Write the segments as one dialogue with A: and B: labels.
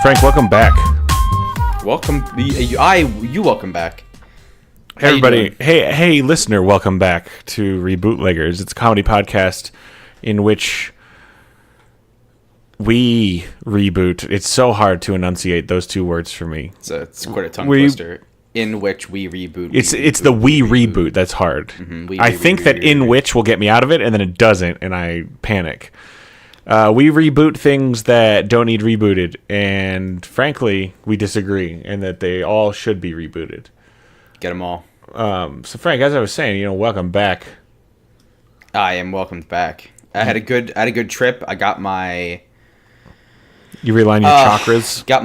A: Frank, welcome back.
B: Welcome back.
A: Hey everybody, hey listener, welcome back to Rebootleggers. It's a comedy podcast in which we reboot. It's so hard to enunciate those two words for me.
B: It's quite a tongue twister. In which we reboot.
A: It's the we reboot that's hard. Mm-hmm. I think that in which will get me out of it, and then it doesn't, and I panic. We reboot things that don't need rebooted, and frankly, we disagree, and that they all should be rebooted.
B: Get them all.
A: So Frank, as I was saying, welcome back.
B: I am welcomed back. I had a good trip. I got my.
A: You realign your chakras.
B: Got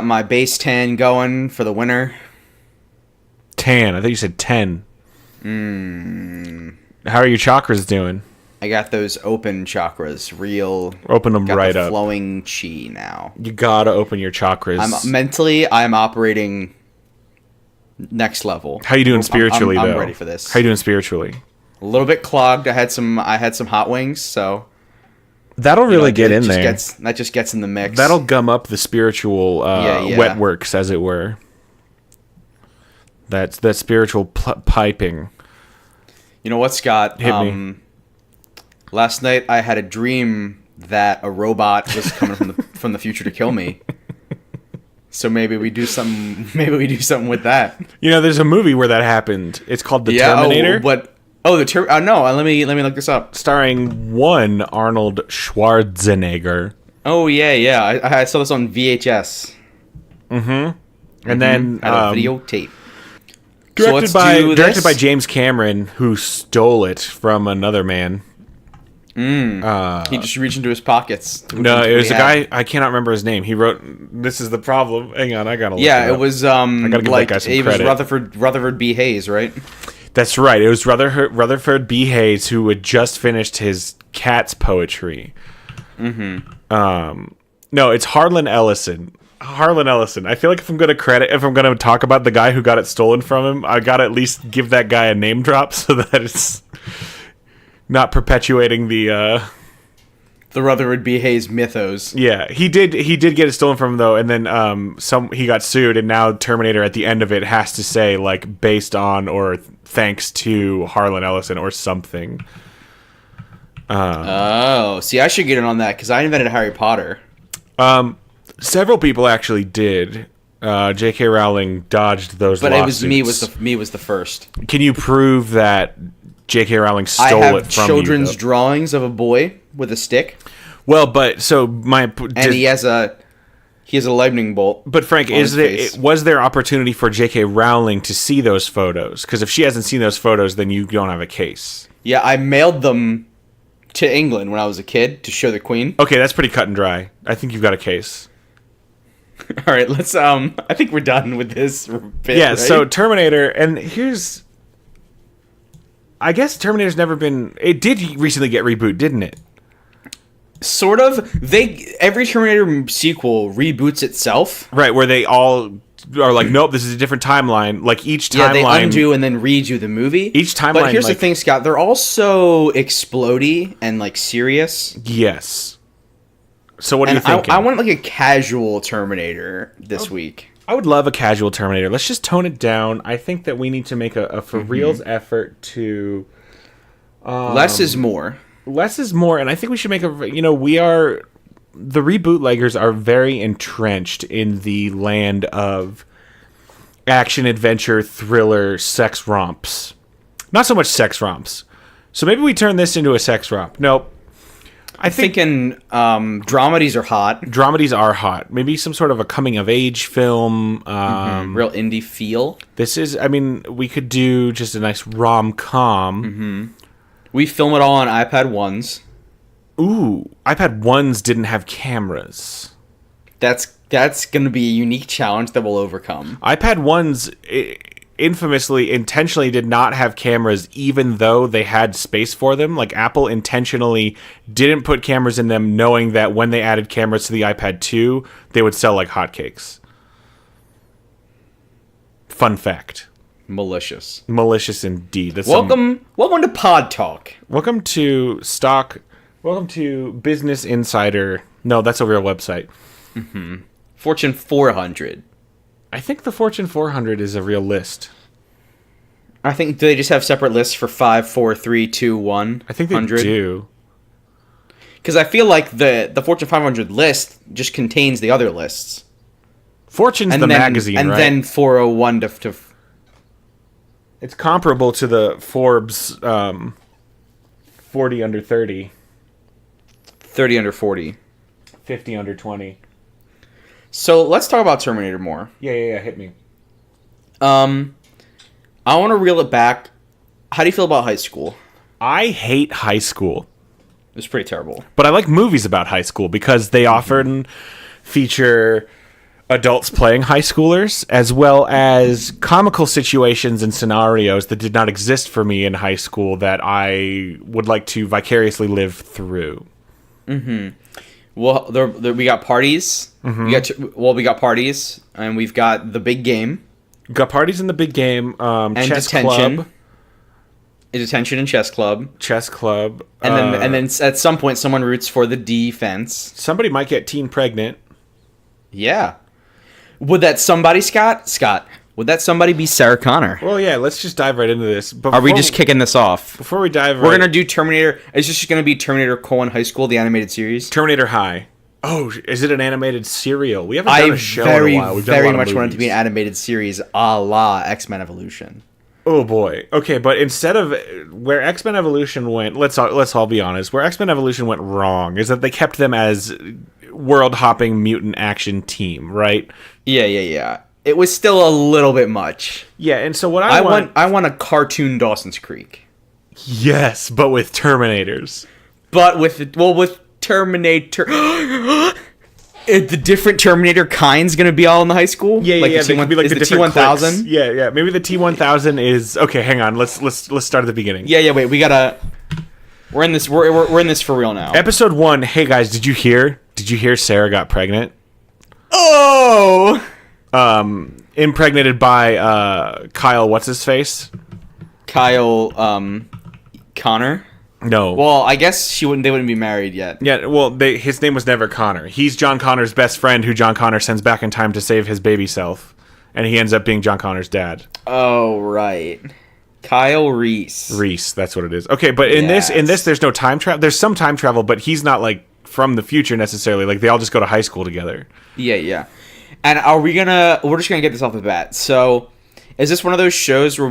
B: my base tan going for the winter.
A: Tan. I thought you said 10. How are your chakras doing?
B: I got those open chakras,
A: Open them right up.
B: Flowing chi now.
A: You gotta open your chakras.
B: I'm operating next level.
A: How you doing spiritually,
B: I'm
A: though?
B: ready for this.
A: How you doing spiritually?
B: A little bit clogged. I had some hot wings, so
A: that'll really get in there.
B: That just gets in the mix.
A: That'll gum up the spiritual wet works, as it were. That's that spiritual piping.
B: You know what, Scott?
A: Hit me.
B: Last night I had a dream that a robot was coming from the future to kill me. So maybe we do something. Maybe we do something with that.
A: There's a movie where that happened. It's called The Terminator.
B: No. Let me look this up.
A: Starring one Arnold Schwarzenegger.
B: Oh yeah. I saw this on VHS.
A: And then
B: had a videotape.
A: Directed by James Cameron, who stole it from another man.
B: He just reached into his pockets.
A: No, it was a guy. I cannot remember his name. He wrote. This is the problem. Hang on, I gotta look.
B: Yeah,
A: it up.
B: It was.
A: I gotta give that guy some credit.
B: Was Rutherford B. Hayes, right?
A: That's right. It was Rutherford B. Hayes, who had just finished his Cats poetry. No, it's Harlan Ellison. I feel like if I'm going to talk about the guy who got it stolen from him, I got to at least give that guy a name drop so that it's not perpetuating the
B: Rutherford B. Hayes mythos.
A: Yeah, he did get it stolen from him though, and then he got sued, and now Terminator at the end of it has to say like based on or thanks to Harlan Ellison or something.
B: See, I should get in on that because I invented Harry Potter.
A: Several people actually did. J.K. Rowling dodged those lawsuits.
B: But it was me was the first.
A: Can you prove that J.K. Rowling stole it from you?
B: I have children's drawings of a boy with a stick.
A: Well, but so
B: he has a lightning bolt.
A: But Frank, was there opportunity for J.K. Rowling to see those photos? Because if she hasn't seen those photos, then you don't have a case.
B: Yeah, I mailed them to England when I was a kid to show the Queen.
A: Okay, that's pretty cut and dry. I think you've got a case.
B: All right, let's. I think we're done with this bit.
A: Yeah.
B: Right?
A: So Terminator, and I guess Terminator's never been. It did recently get rebooted, didn't it?
B: Sort of. Every Terminator sequel reboots itself.
A: Right, where they all are like, nope, this is a different timeline. Like each timeline,
B: they undo and then redo the movie.
A: Each timeline.
B: But here's the thing, Scott. They're all so explodey and like serious.
A: Yes. So what do you think?
B: I want like a casual Terminator this week.
A: I would love a casual Terminator. Let's just tone it down. I think that we need to make a for reals effort to.
B: Less is more.
A: Less is more, and I think we should make we are. The rebootleggers are very entrenched in the land of action, adventure, thriller, sex romps. Not so much sex romps. So maybe we turn this into a sex romp. Nope.
B: I'm thinking dramedies are hot.
A: Dramedies are hot. Maybe some sort of a coming-of-age film.
B: Real indie feel.
A: We could do just a nice rom-com.
B: We film it all on iPad 1s.
A: Ooh, iPad 1s didn't have cameras.
B: That's going to be a unique challenge that we'll overcome.
A: iPad 1s infamously, intentionally did not have cameras even though they had space for them. Like Apple intentionally didn't put cameras in them knowing that when they added cameras to the iPad 2, they would sell like hotcakes. Fun fact.
B: Malicious
A: indeed.
B: Welcome to Pod Talk.
A: Welcome to Business Insider. No, that's a real website.
B: Fortune 400.
A: I think the Fortune 400 is a real list.
B: I think, do they just have separate lists for 5, 4, 3, 2, 1?
A: I think they do.
B: Because I feel like the Fortune 500 list just contains the other lists.
A: Fortune's the magazine,
B: and
A: right?
B: then 401 to
A: It's comparable to the Forbes 40 under 30.
B: 30 under 40.
A: 50 under 20.
B: So let's talk about Terminator more.
A: Yeah, hit me.
B: I want to reel it back. How do you feel about high school?
A: I hate high school.
B: It was pretty terrible.
A: But I like movies about high school because they often feature adults playing high schoolers, as well as comical situations and scenarios that did not exist for me in high school that I would like to vicariously live through.
B: Well, we got parties. We got parties, and we've got the big game.
A: We've got parties in the big game.
B: And
A: chess
B: detention.
A: club.
B: Detention and chess club.
A: Chess club.
B: And then at some point, someone roots for the defense.
A: Somebody might get teen pregnant.
B: Yeah. Would that somebody, Scott? Would that somebody be Sarah Connor?
A: Well, yeah, let's just dive right into this.
B: Are we just kicking this off?
A: Before we dive
B: We're going to do Terminator. Is this just going to be Terminator: High School, the animated series?
A: Terminator High. Oh, is it an animated serial? We haven't done a show in a while. We've done a lot of
B: much want it to be
A: movies.
B: an animated series a la X-Men Evolution.
A: Oh boy. Okay, but instead of where X-Men Evolution went, let's all be honest. Where X-Men Evolution went wrong is that they kept them as world-hopping mutant action team, right?
B: Yeah. It was still a little bit much.
A: Yeah, and so what
B: I want a cartoon Dawson's Creek.
A: Yes, but with Terminators.
B: But with Terminator, the different Terminator kinds gonna be all in the high school.
A: Yeah. They could be like the different
B: T1000.
A: Yeah. Maybe the T1000 is okay. Hang on. Let's start at the beginning.
B: Yeah. Wait, we gotta. We're in this. We're in this for real now.
A: Episode 1. Hey guys, did you hear? Did you hear Sarah got pregnant?
B: Oh.
A: Impregnated by Kyle. What's his face?
B: Kyle. Connor.
A: No.
B: Well, I guess they wouldn't be married yet.
A: Yeah, well, his name was never Connor. He's John Connor's best friend who John Connor sends back in time to save his baby self. And he ends up being John Connor's dad.
B: Oh, right. Kyle Reese.
A: Reese, that's what it is. Okay, but in this there's no time travel. There's some time travel, but he's not like from the future necessarily. Like they all just go to high school together.
B: Yeah. And we're just gonna get this off the bat. So is this one of those shows where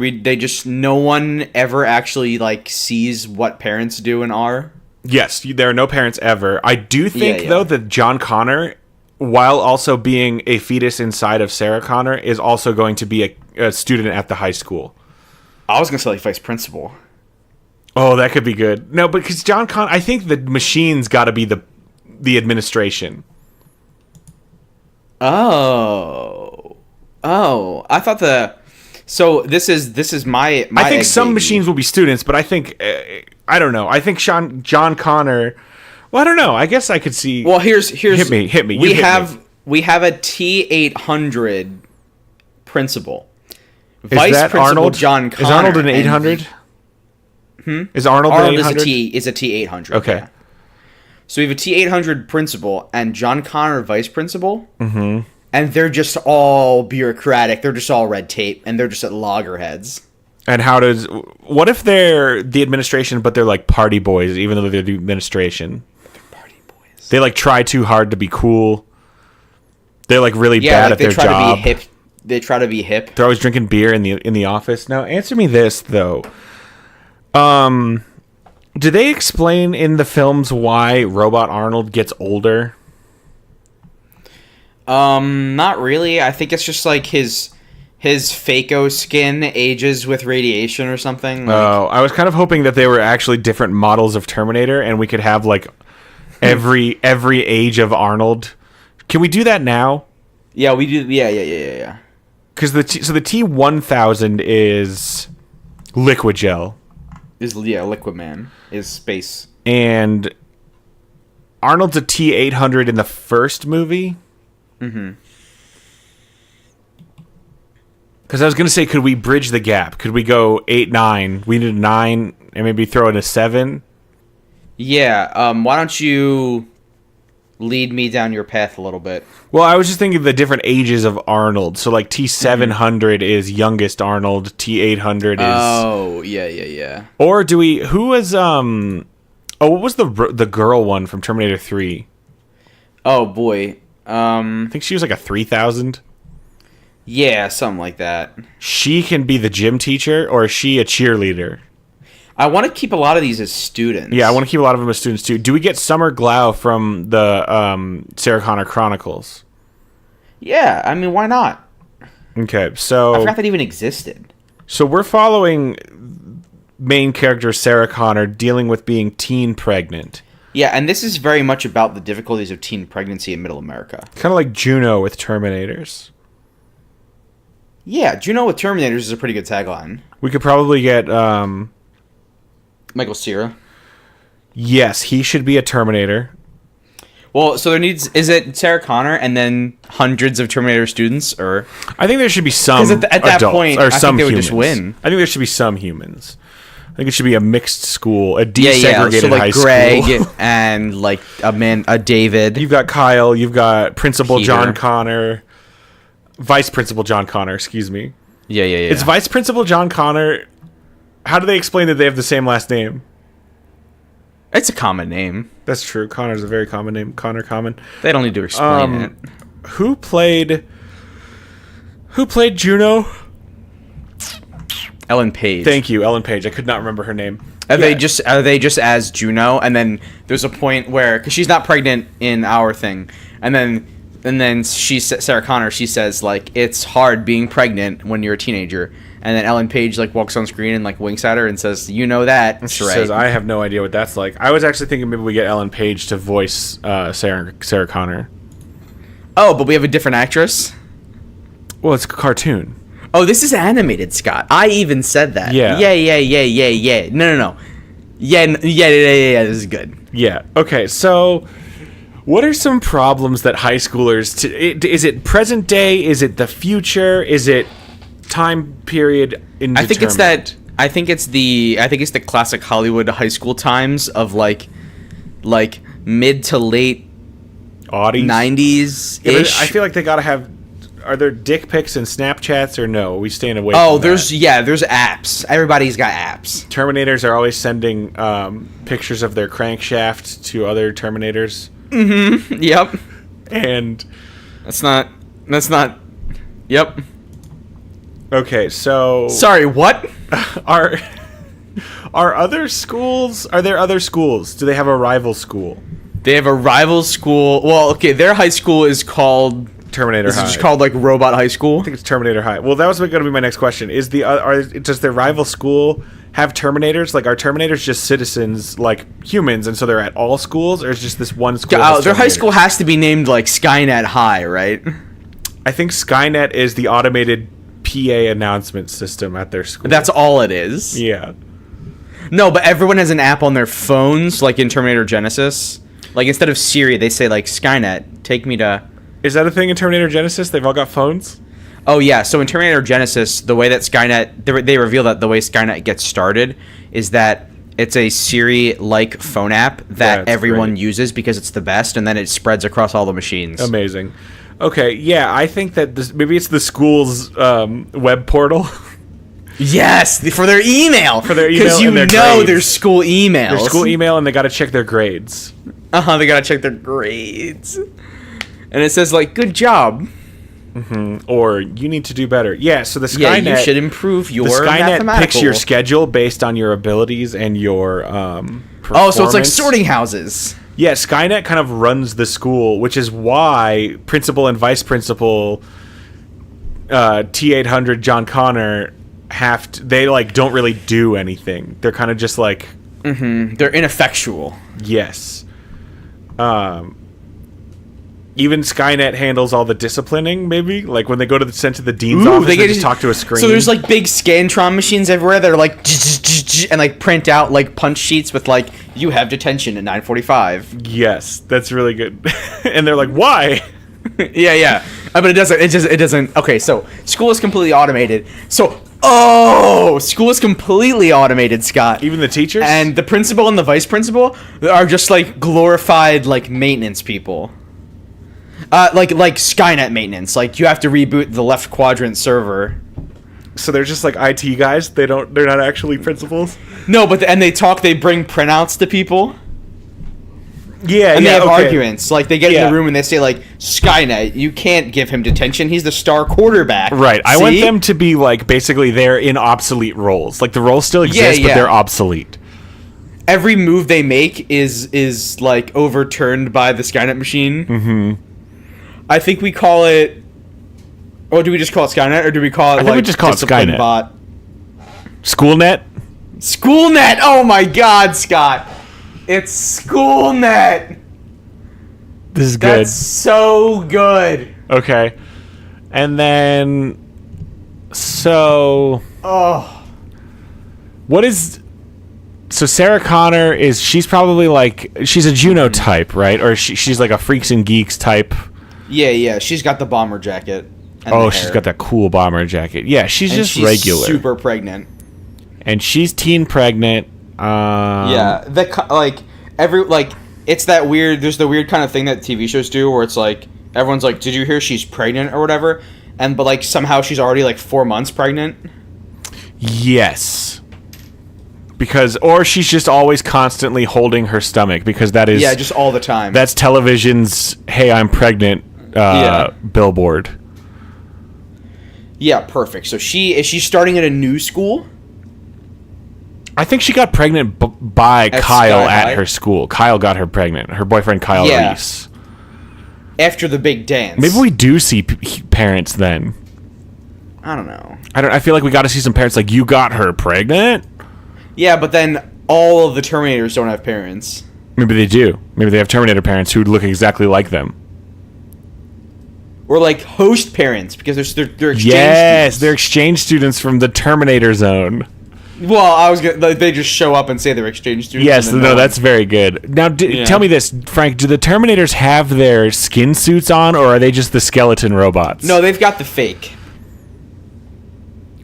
B: no one ever actually like sees what parents do and are?
A: Yes, there are no parents ever. I do think though that John Connor, while also being a fetus inside of Sarah Connor, is also going to be a student at the high school.
B: I was gonna say like vice principal.
A: Oh, that could be good. No, because John Connor, I think the machine's got to be the administration.
B: Oh, I thought So this is my
A: I think some
B: baby.
A: machines will be students, but I think I don't know. I think John Connor. Well, I don't know. I guess I could see.
B: Well, here's hit
A: me.
B: We have a T800 principal.
A: Vice principal
B: Arnold? John Connor.
A: Is Arnold an 800? Is Arnold an 800?
B: is a T800.
A: Okay.
B: Yeah. So we have a T800 principal and John Connor vice principal. Mm-hmm. And they're just all bureaucratic. They're just all red tape, and they're just at loggerheads.
A: And what if they're the administration, but they're like party boys, even though they're the administration?
B: They're party boys.
A: They like try too hard to be cool. They're like really bad at their job.
B: To be hip. They try to be hip.
A: They're always drinking beer in the office. Now, answer me this though. Do they explain in the films why Robot Arnold gets older?
B: Not really. I think it's just like his Phaco skin ages with radiation or something.
A: Oh, I was kind of hoping that they were actually different models of Terminator, and we could have like every age of Arnold. Can we do that now?
B: Yeah, we do. Yeah.
A: Because the T1000 is liquid gel.
B: Liquid Man is space,
A: and Arnold's a T800 in the first movie. Mm-hmm. Because I was going to say, could we bridge the gap? Could we go 8, 9? We need a 9 and maybe throw in a 7?
B: Yeah. Why don't you lead me down your path a little bit.
A: Well, I was just thinking of the different ages of Arnold. So like T700 is youngest Arnold, T800 is.
B: Oh, yeah.
A: Or do we? Who was what was the girl one from Terminator 3?
B: Oh boy.
A: I think she was like a 3000.
B: Yeah, something like that.
A: She can be the gym teacher, or is she a cheerleader?
B: I want to keep a lot of these as students.
A: Yeah, I want to keep a lot of them as students too. Do we get Summer Glau from the Sarah Connor Chronicles?
B: Yeah, I mean, why not?
A: Okay, so
B: I forgot that even existed.
A: So we're following main character Sarah Connor dealing with being teen pregnant.
B: Yeah, and this is very much about the difficulties of teen pregnancy in Middle America.
A: Kind of like Juno with Terminators.
B: Yeah, Juno with Terminators is a pretty good tagline.
A: We could probably get
B: Michael Cera.
A: yes, he should be a Terminator.
B: Well, so is it Sarah Connor and then hundreds of Terminator students, or
A: I think there should be some
B: because at that
A: adults,
B: point,
A: or
B: I
A: some
B: think they would
A: humans.
B: just win.
A: I think there should be some humans. I think it should be a mixed school, a
B: Yeah,
A: desegregated
B: so like
A: high
B: Greg
A: school.
B: and like a David.
A: You've got Kyle, you've got Principal
B: Peter.
A: John Connor, Vice Principal John Connor, excuse me.
B: Yeah.
A: It's Vice Principal John Connor. How do they explain that they have the same last name?
B: It's a common name.
A: That's true. Connor's a very common name. Connor Common.
B: They don't need to explain it.
A: Who played Juno?
B: Ellen Page.
A: Thank you, Ellen Page. I could not remember her name.
B: Are they just as Juno? And then there's a point where, because she's not pregnant in our thing, and then Sarah Connor, she says like it's hard being pregnant when you're a teenager, and then Ellen Page like walks on screen and like winks at her and says, "You know that."
A: She
B: right.
A: says, "I have no idea what that's like." I was actually thinking maybe we get Ellen Page to voice Sarah Connor.
B: Oh, but we have a different actress.
A: Well, it's a cartoon.
B: Oh, this is animated, Scott. I even said that.
A: Yeah.
B: Yeah. No. Yeah. This is good.
A: Yeah. Okay. So, what are some problems that high schoolers? Is it present day? Is it the future? Is it time period indeterminate?
B: I think it's the classic Hollywood high school times of like mid to late
A: Audies?
B: 90s
A: Yeah, but
B: ish.
A: I feel like they gotta have. Are there dick pics and Snapchats or no? Are we staying away?
B: Oh,
A: from that?
B: there's apps. Everybody's got apps.
A: Terminators are always sending pictures of their crankshaft to other Terminators,
B: Yep.
A: and
B: That's not. Yep.
A: okay, so
B: Sorry, what?
A: are other schools? Are there other schools? Do they have a rival school?
B: They have a rival school. Well, okay, their high school is called
A: Terminator
B: Is it
A: High.
B: just called like Robot High School?
A: I think it's Terminator High. Well, that was going to be my next question. Does their rival school have Terminators? Like, are Terminators just citizens, like humans, and so they're at all schools, or is just this one school?
B: Their high school has to be named like Skynet High, right?
A: I think Skynet is the automated PA announcement system at their school.
B: That's all it is.
A: Yeah.
B: No, but everyone has an app on their phones, like in Terminator Genesis. Like instead of Siri, they say like Skynet, take me to.
A: Is that a thing in Terminator Genesis? They've all got phones?
B: Oh yeah, so in Terminator Genesis, the way that Skynet, they reveal that the way Skynet gets started is that it's a Siri-like phone app that
A: That's
B: everyone
A: great.
B: uses because it's the best, and then it spreads across all the machines.
A: Amazing. Okay, yeah, I think that maybe it's the school's web portal.
B: Yes, for their email.
A: For their email
B: because you
A: and their
B: know
A: grades.
B: their school emails.
A: Their school email, and they got to check their grades.
B: They gotta check their grades, and it says like "Good job."
A: Or you need to do better. Yeah, so the Skynet...
B: Yeah, you should improve your
A: The Skynet
B: mathematical.
A: picks your schedule based on your abilities and your performance.
B: Oh, so it's like sorting houses.
A: Yeah, Skynet kind of runs the school, which is why principal and vice principal T800 John Connor they like don't really do anything. They're kind of just like
B: They're ineffectual.
A: yes. Even Skynet handles all the disciplining, maybe? Like, when they go to sent to the dean's office, they just talk to a screen.
B: So there's, like, big Scantron machines everywhere that are, like, and, like, print out, like, punch sheets with, like, you have detention at 9:45.
A: Yes, that's really good. And they're like, why?
B: Yeah. But it doesn't, okay, so school is completely automated. So, Oh, school is completely automated, Scott.
A: Even the teachers?
B: And the principal and the vice principal are just like glorified like maintenance people. Like Skynet maintenance. Like you have to reboot the left quadrant server.
A: So they're just like IT guys. They're not actually principals.
B: No, but they bring printouts to people.
A: Yeah,
B: and they have arguments. Like they get in the room and they say like, Skynet, you can't give him detention. He's the star quarterback.
A: Right. I want them to be like basically they're in obsolete roles. Like the roles still exist, but they're obsolete.
B: Every move they make is like overturned by the Skynet machine.
A: Mm-hmm.
B: I think we call it. Or do we just call it Skynet, or do we call it?
A: I think we just call it Skynet.
B: Bot?
A: Schoolnet.
B: Schoolnet. Oh my God, Scott! It's Schoolnet.
A: This is good.
B: That's so good.
A: Okay, and then what is? So Sarah Connor she's probably like she's a Juno type, right? Or she's like a Freaks and Geeks type.
B: Yeah. She's got the bomber jacket.
A: Oh, she's got that cool bomber jacket. Yeah, she's regular.
B: Super pregnant.
A: And she's teen pregnant.
B: Yeah, it's that weird. There's the weird kind of thing that TV shows do, where it's like everyone's like, "Did you hear she's pregnant or whatever?" But like somehow she's already like 4 months pregnant.
A: Yes. Or she's just always constantly holding her stomach because that is
B: just all the time.
A: That's television's "Hey, I'm pregnant" billboard.
B: Yeah, perfect. So is she starting at a new school?
A: I think she got pregnant by Kyle at her school. Kyle got her pregnant. Her boyfriend Kyle Reese.
B: After the big dance.
A: Maybe we do see parents then.
B: I don't know.
A: I feel like we got to see some parents like, you got her pregnant?
B: Yeah, but then all of the Terminators don't have parents.
A: Maybe they do. Maybe they have Terminator parents who look exactly like them.
B: Or like host parents, because they're exchange
A: students.
B: students.
A: They're exchange students from the Terminator zone.
B: Well, I was gonna. They just show up and say they're exchange students.
A: Yes, that's very good. Now, tell me this, Frank. Do the Terminators have their skin suits on, or are they just the skeleton robots?
B: No, they've got the fake.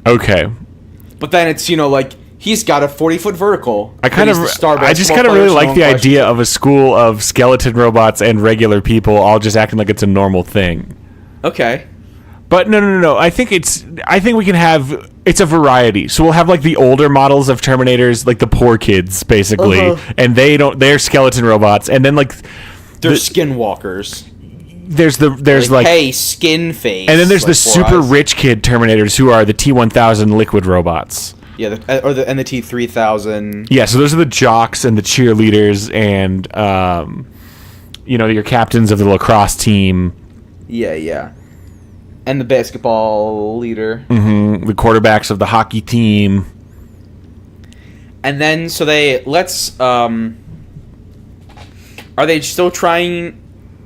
A: Okay.
B: But then it's like he's got a 40-foot vertical.
A: I just kind of really like the idea of a school of skeleton robots and regular people all just acting like it's a normal thing.
B: Okay.
A: But no. I think we can have. It's a variety. So we'll have like the older models of Terminators, like the poor kids, basically, and they're skeleton robots, and then like
B: they're skinwalkers.
A: There's like
B: hey, skin face,
A: and then there's the super rich kid Terminators who are the T-1000 liquid robots.
B: Yeah, and the T-3000.
A: Yeah, so those are the jocks and the cheerleaders, and your captains of the lacrosse team.
B: Yeah. And the basketball leader.
A: Mm-hmm. The quarterbacks of the hockey team.
B: And then, so are they still trying,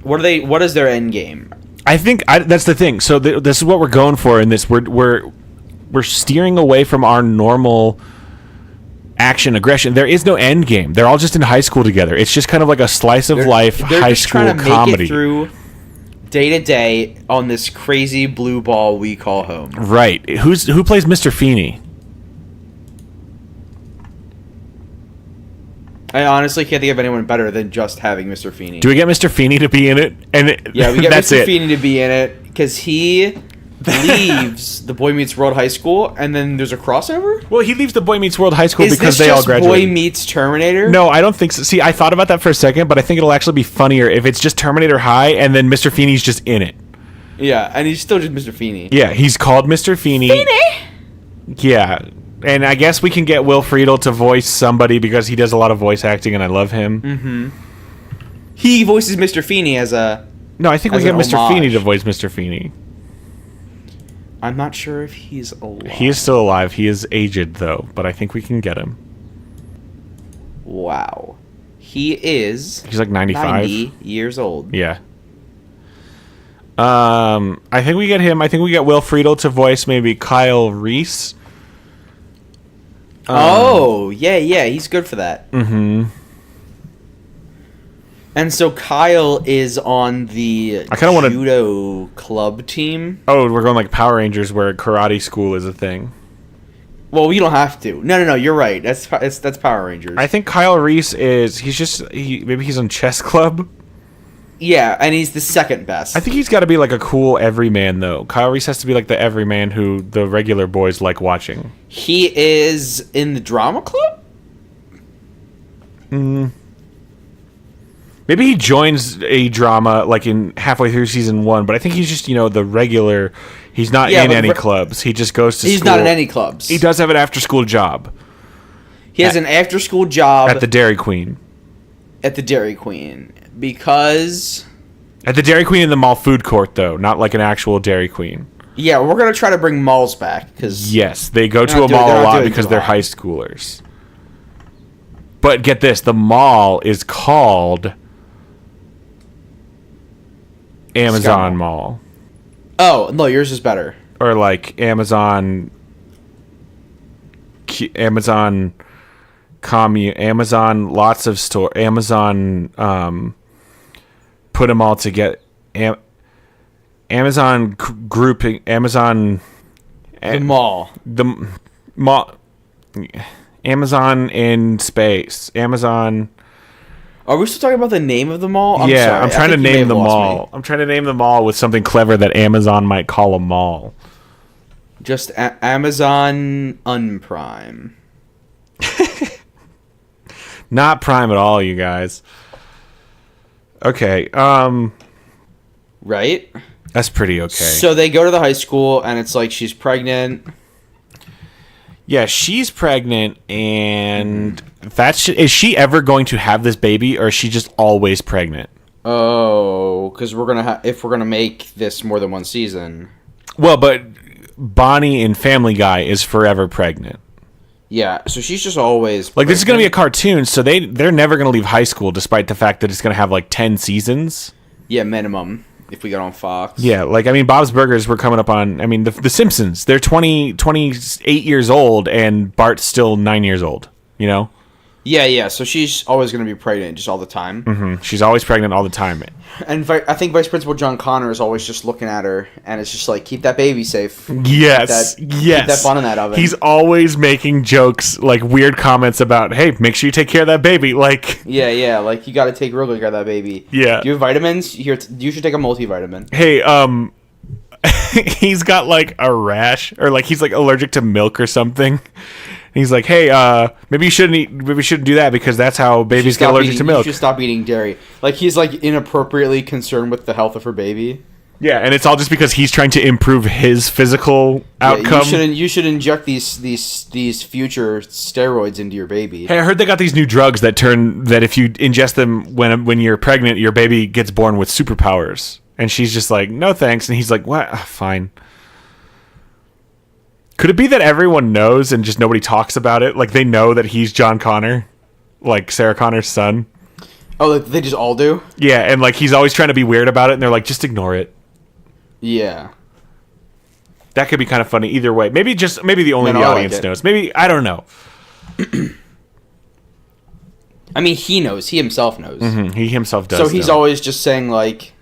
B: what is their end game?
A: I think that's the thing. So this is what we're going for in this. We're steering away from our normal action aggression. There is no end game. They're all just in high school together. It's just kind of like a slice of life high school
B: trying to
A: comedy.
B: Make it through day to day on this crazy blue ball we call home.
A: Right. Who plays Mr. Feeney?
B: I honestly can't think of anyone better than just having Mr. Feeney.
A: Do we get Mr. Feeney to be in it?
B: Yeah, we get Mr. Feeney to be in it because he leaves the Boy Meets World High School, and then there's a crossover?
A: Well, he leaves the Boy Meets World High School because they all graduate.
B: Boy Meets Terminator?
A: No, I don't think so. See, I thought about that for a second, but I think it'll actually be funnier if it's just Terminator High and then Mr. Feeney's just in it.
B: Yeah, and he's still just Mr. Feeney.
A: Yeah, he's called Mr. Feeney. Yeah, and I guess we can get Will Friedle to voice somebody because he does a lot of voice acting and I love him.
B: Mm-hmm. He voices Mr. Feeney as a...
A: No, I think we get Mr. Feeney to voice Mr. Feeney.
B: I'm not sure if he's alive.
A: He is still alive. He is aged, though, but I think we can get him.
B: Wow. He's
A: like 95?
B: 90 years old.
A: Yeah. I think we get him. I think we get Will Friedle to voice maybe Kyle Reese.
B: Yeah, he's good for that.
A: Mm-hmm.
B: And so Kyle is on the judo club team.
A: Oh, we're going like Power Rangers where karate school is a thing.
B: Well, you don't have to. No. You're right. That's Power Rangers.
A: I think Kyle Reese maybe he's on Chess Club.
B: Yeah, and he's the second best.
A: I think he's got to be like a cool everyman though. Kyle Reese has to be like the everyman who the regular boys like watching.
B: He is in the drama club?
A: Maybe he joins a drama like in halfway through season 1, but I think he's just, the regular. He's not in any clubs. He just goes to school.
B: He's not in any clubs.
A: He does have an after-school job.
B: He has an after-school job
A: at the Dairy Queen.
B: At the Dairy Queen. Because...
A: At the Dairy Queen in the mall food court, though. Not like an actual Dairy Queen.
B: Yeah, we're going to try to bring malls back.
A: Yes, they go to a mall a lot because they're high schoolers. But get this. The mall is called Amazon Mall.
B: Oh, no, yours is better.
A: Or like Amazon lots of store, Amazon put them all together. Amazon grouping, Amazon.
B: The mall.
A: The mall. Amazon in space. Amazon.
B: Are we still talking about the name of the mall? I'm sorry.
A: I'm trying to name the mall. I'm trying to name the mall with something clever that Amazon might call a mall.
B: Just Amazon Unprime.
A: Not Prime at all, you guys. Okay,
B: right?
A: That's pretty okay.
B: So they go to the high school, and it's like she's pregnant.
A: Yeah, she's pregnant, and is she ever going to have this baby, or is she just always pregnant?
B: Oh, because if we're gonna make this more than one season.
A: Well, but Bonnie in Family Guy is forever pregnant.
B: Yeah, so she's just always
A: like pregnant. This is gonna be a cartoon, so they're never gonna leave high school, despite the fact that it's gonna have like 10 seasons.
B: Yeah, minimum. If we get on Fox.
A: Yeah, like, I mean, Bob's Burgers were coming up on, I mean, the Simpsons. They're 28 years old, and Bart's still 9 years old,
B: Yeah, so she's always going to be pregnant just all the time.
A: Mm-hmm. She's always pregnant all the time.
B: And I think Vice Principal John Connor is always just looking at her, and it's just like, keep that baby safe.
A: Yes,
B: Keep that bun in that oven.
A: He's always making jokes, like weird comments about, hey, make sure you take care of that baby. Like,
B: yeah, like, you got to take real good care of that baby.
A: Yeah.
B: Do you have vitamins? You should take a multivitamin.
A: Hey, he's got like a rash, or like he's like allergic to milk or something. He's like, hey, maybe you shouldn't do that because that's how babies get allergic to milk.
B: You should stop eating dairy. Like, he's like inappropriately concerned with the health of her baby.
A: Yeah, and it's all just because he's trying to improve his physical outcome.
B: You should inject these future steroids into your baby.
A: Hey, I heard they got these new drugs that if you ingest them when you're pregnant, your baby gets born with superpowers. And she's just like, no thanks. And he's like, what? Fine. Could it be that everyone knows and just nobody talks about it? Like, they know that he's John Connor, like Sarah Connor's son.
B: Oh, like they just all do?
A: Yeah, and like he's always trying to be weird about it, and they're like, just ignore it.
B: Yeah.
A: That could be kind of funny either way. Maybe the audience knows. Maybe, I don't know.
B: I mean, he knows. He himself knows.
A: Mm-hmm. He himself does.
B: So he's always just saying like,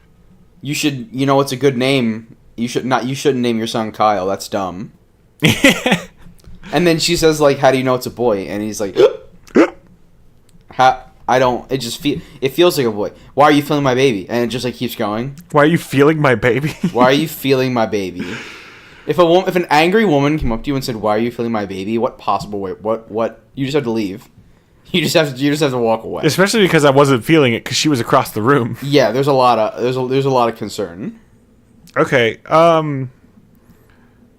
B: you should, it's a good name. You shouldn't name your son Kyle. That's dumb. And then she says like, how do you know it's a boy? And he's like, it feels like a boy. Why are you feeling my baby? And it just like keeps going.
A: Why are you feeling my baby?
B: Why are you feeling my baby? If an angry woman came up to you and said, why are you feeling my baby? What possible way? What? You just have to leave. You just have to walk away.
A: Especially because I wasn't feeling it because she was across the room.
B: Yeah, there's a lot of concern.
A: Okay.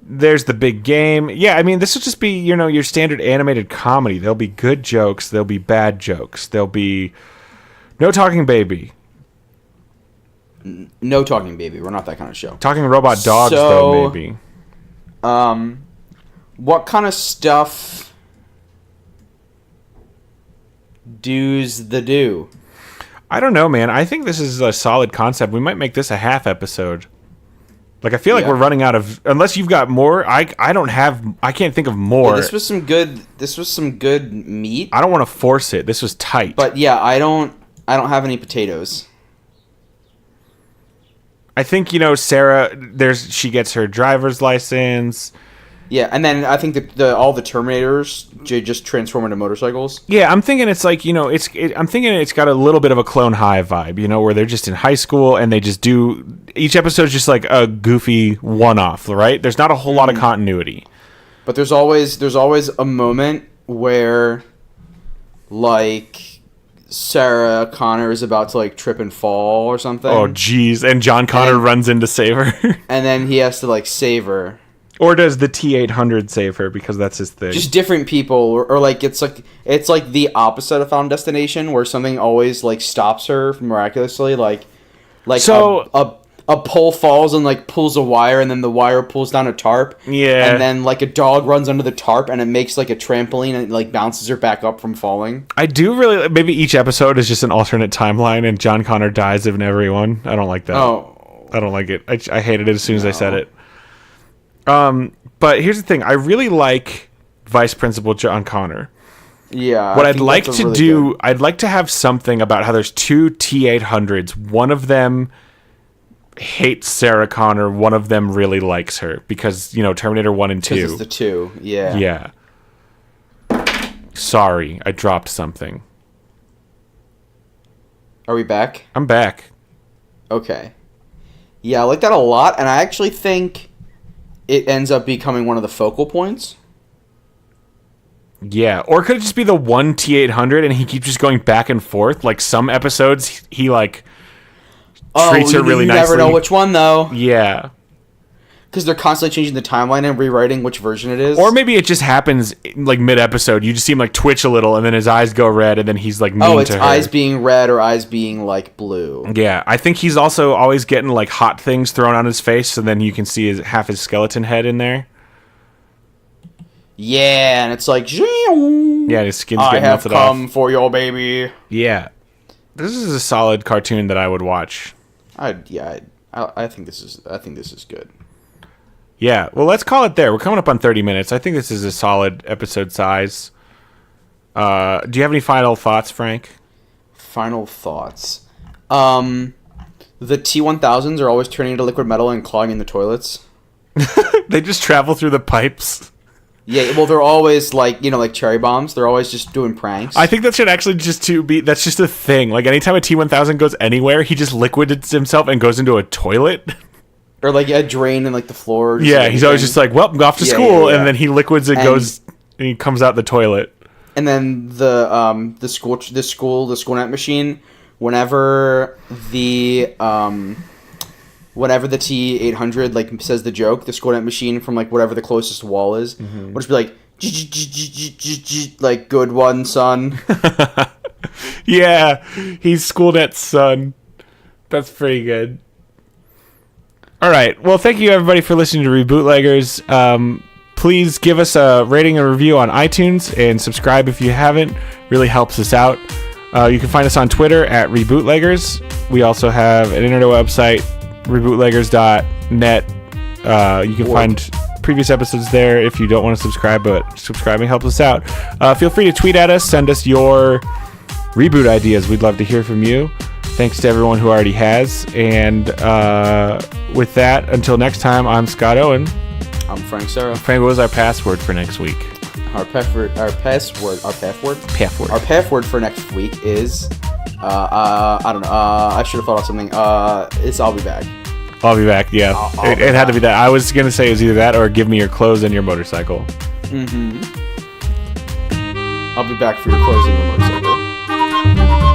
A: There's the big game. Yeah, I mean, this will just be, your standard animated comedy. There'll be good jokes. There'll be bad jokes. There'll be no talking baby.
B: No talking baby. We're not that kind of show.
A: Talking robot dogs, though, maybe.
B: What kind of stuff does the do?
A: I don't know, man. I think this is a solid concept. We might make this a half episode. Like, I feel like we're running out of... Unless you've got more, I can't think of more.
B: Yeah, this was some good meat.
A: I don't want to force it. This was tight.
B: But yeah, I don't have any potatoes.
A: I think, Sarah, she gets her driver's license.
B: Yeah, and then I think that all the Terminators just transform into motorcycles.
A: Yeah, I'm thinking it's like, I'm thinking it's got a little bit of a Clone High vibe, where they're just in high school and they just do, each episode's just like a goofy one-off, right? There's not a whole lot of continuity.
B: But there's always a moment where, like, Sarah Connor is about to, like, trip and fall or something.
A: Oh, jeez. And John Connor runs in to save her.
B: And then he has to, like, save her.
A: Or does the T-800 save her because that's his thing?
B: Just different people. Or like, it's like the opposite of Final Destination where something always, like, stops her miraculously. Like
A: so,
B: a pole falls and, like, pulls a wire, and then the wire pulls down a tarp.
A: Yeah.
B: And then, like, a dog runs under the tarp, and it makes, like, a trampoline, and it, like, bounces her back up from falling.
A: I do really... Maybe each episode is just an alternate timeline, and John Connor dies in every one. I don't like that.
B: Oh.
A: I don't like it. I hated it as soon as I said it. But here's the thing. I really like Vice Principal John Connor.
B: Yeah.
A: What I'd like to do... I'd like to have something about how there's two T-800s. One of them... hates Sarah Connor, one of them really likes her because Terminator 1 and 2.
B: It's the 2, yeah.
A: Sorry, I dropped something.
B: Are we back?
A: I'm back.
B: Okay. Yeah, I like that a lot, and I actually think it ends up becoming one of the focal points.
A: Yeah, or could it just be the one T-800 and he keeps just going back and forth? Like some episodes, he like treats her really nicely. You
B: never know which one, though.
A: Yeah.
B: Because they're constantly changing the timeline and rewriting which version it is.
A: Or maybe it just happens, like, mid-episode. You just see him, like, twitch a little, and then his eyes go red, and then he's, like, mean to her.
B: Oh, it's eyes being red or eyes being, like, blue.
A: Yeah. I think he's also always getting, like, hot things thrown on his face, so then you can see half his skeleton head in there.
B: Yeah, and it's like...
A: Yeah, his skin's getting melted off.
B: I have come for your baby.
A: Yeah. This is a solid cartoon that I would watch.
B: I think this is good.
A: Yeah, well, let's call it there. We're coming up on 30 minutes. I think this is a solid episode size. Do you have any final thoughts, Frank?
B: Final thoughts. The T-1000s are always turning into liquid metal and clogging the toilets.
A: They just travel through the pipes.
B: Yeah, well, they're always, like cherry bombs. They're always just doing pranks.
A: I think that should actually that's just a thing. Like, anytime a T-1000 goes anywhere, he just liquidates himself and goes into a toilet.
B: Or, like, a drain in, like, the floor.
A: Yeah, he's always just like, well, I'm off to school, and then he liquids and goes, and he comes out the toilet.
B: And then the school net machine, whenever the T-800, like, says the joke, the school net machine from, like, whatever the closest wall is, will just be like, like, good one, son.
A: Yeah, he's SchoolNet's son. That's pretty good. All right. Well, thank you, everybody, for listening to Rebootleggers. Please give us a rating and review on iTunes and subscribe if you haven't. Really helps us out. You can find us on Twitter at Rebootleggers. We also have an internet website, rebootleggers.net. You can find previous episodes there if you don't want to subscribe, but subscribing helps us out. Feel free to tweet at us. Send us your reboot ideas. We'd love to hear from you. Thanks to everyone who already has. And with that, until next time, I'm Scott Owen.
B: I'm Frank Serra.
A: Frank, what was our password for next week?
B: Our password for next week is I don't know. I should have thought of something. It's I'll be back.
A: I'll be back. Yeah, it had to be that. I was gonna say it was either that or give me your clothes and your motorcycle.
B: Mm-hmm. I'll be back for your clothes and your motorcycle.